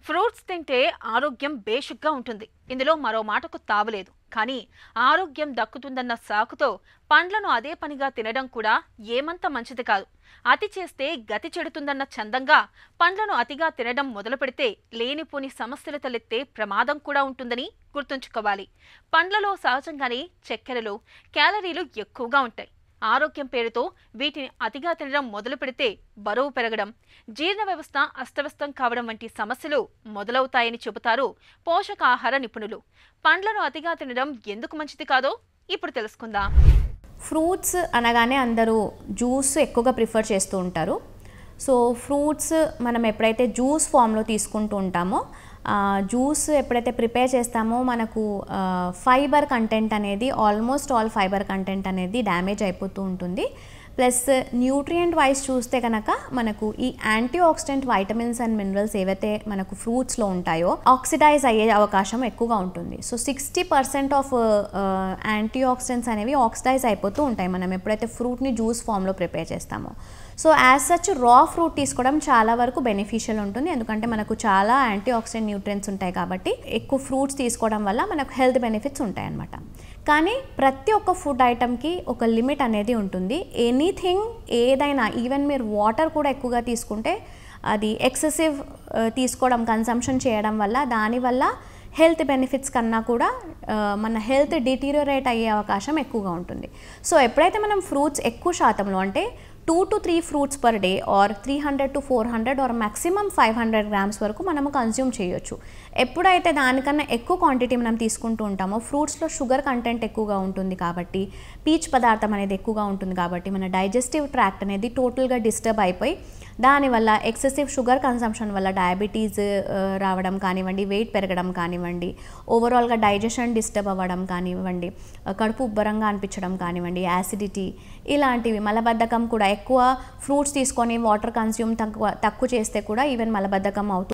Fruits తింటే ఆరోగ్యం బేషుగ్గా ఉంటుంది. ఇందులో మరో మాటకు తావులేదు. కానీ ఆరోగ్యం దక్కుతుందన్న సాకుతో పండ్లను అదే పనిగా తినడం కూడా ఏమంత మంచిది కాదు. అతి చేస్తే గతి చెడుతుందన్న చందంగా పండ్లను అతిగా తినడం మొదలు పెడితే లేనిపోని సమస్యలు తలెత్తే ప్రమాదం కూడా ఉంటుందని గుర్తుంచుకోవాలి. పండ్లలో సహజంగానే చక్కెరలు, క్యాలరీలు ఎక్కువగా ఉంటాయి. ఆరోగ్యం పేరుతో వీటిని అతిగా తినడం మొదలు పెడితే బరువు పెరగడం, జీర్ణ వ్యవస్థ అస్తవ్యస్తం కావడం వంటి సమస్యలు మొదలవుతాయని చెబుతారు పోషకాహార నిపుణులు. పండ్లను అతిగా తినడం ఎందుకు మంచిది కాదో ఇప్పుడు తెలుసుకుందాం. ఫ్రూట్స్ అనగానే అందరూ జ్యూస్ ఎక్కువగా ప్రిఫర్ చేస్తూ ఉంటారు. సో ఫ్రూట్స్ మనం ఎప్పుడైతే జ్యూస్ ఫామ్లో తీసుకుంటూ ఉంటామో, జ్యూస్ ఎప్పుడైతే ప్రిపేర్ చేస్తామో మనకు ఫైబర్ కంటెంట్ అనేది ఆల్మోస్ట్ ఆల్ ఫైబర్ కంటెంట్ అనేది డ్యామేజ్ అయిపోతూ ఉంటుంది. ప్లస్ న్యూట్రియంట్ వైజ్ చూస్తే కనుక మనకు ఈ anti oxidant vitamins and minerals ఏవైతే మనకు ఫ్రూట్స్లో ఉంటాయో ఆక్సిడైజ్ అయ్యే అవకాశం ఎక్కువగా ఉంటుంది. సో 60% ఆఫ్ యాంటీ ఆక్సిడెంట్స్ అనేవి ఆక్సిడైజ్ అయిపోతూ ఉంటాయి మనం ఎప్పుడైతే ఫ్రూట్ని జ్యూస్ ఫామ్లో ప్రిపేర్ చేస్తామో. సో యాజ్ సచ్ రా ఫ్రూట్ తీసుకోవడం చాలా వరకు బెనిఫిషియల్ ఉంటుంది, ఎందుకంటే మనకు చాలా యాంటీ ఆక్సిడెంట్ న్యూట్రియంట్స్ ఉంటాయి కాబట్టి ఎక్కువ ఫ్రూట్స్ తీసుకోవడం వల్ల మనకు హెల్త్ బెనిఫిట్స్ ఉంటాయి అన్నమాట. కానీ ప్రతి ఒక్క ఫుడ్ ఐటమ్కి ఒక లిమిట్ అనేది ఉంటుంది. ఎనీథింగ్ ఏదైనా, ఈవెన్ మీరు వాటర్ కూడా ఎక్కువగా తీసుకుంటే అది ఎక్సెసివ్ తీసుకోవడం, కన్సంప్షన్ చేయడం వల్ల దానివల్ల హెల్త్ బెనిఫిట్స్ కన్నా కూడా మన హెల్త్ డిటీరియోరేట్ అయ్యే అవకాశం ఎక్కువగా ఉంటుంది. సో ఎప్పుడైతే మనం ఫ్రూట్స్ ఎక్కువ శాతంలో అంటే 2 to 3 fruits per day or 300 to 400 or maximum 500 grams వరకు మనము కన్జ్యూమ్ చేయొచ్చు. ఎప్పుడైతే దానికన్నా ఎక్కువ క్వాంటిటీ మనం తీసుకుంటూ ఉంటామో ఫ్రూట్స్లో షుగర్ కంటెంట్ ఎక్కువగా ఉంటుంది కాబట్టి, పీచు పదార్థం అనేది ఎక్కువగా ఉంటుంది కాబట్టి మన డైజెస్టివ్ ట్రాక్ట్ అనేది టోటల్గా డిస్టర్బ్ అయిపోయి దానివల్ల ఎక్సెసివ్ షుగర్ కన్సంప్షన్ వల్ల డయాబెటీస్ రావడం కానివ్వండి, వెయిట్ పెరగడం కానివ్వండి, ఓవరాల్గా డైజెషన్ డిస్టర్బ్ అవ్వడం కానివ్వండి, కడుపు ఉబ్బరంగా అనిపించడం కానివ్వండి, యాసిడిటీ ఇలాంటివి, మలబద్ధకం కూడా ఎక్కువ ఫ్రూట్స్ తీసుకొని వాటర్ కన్స్యూమ్ తక్కువ చేస్తే కూడా ఈవెన్ మలబద్ధకం అవుతుంది.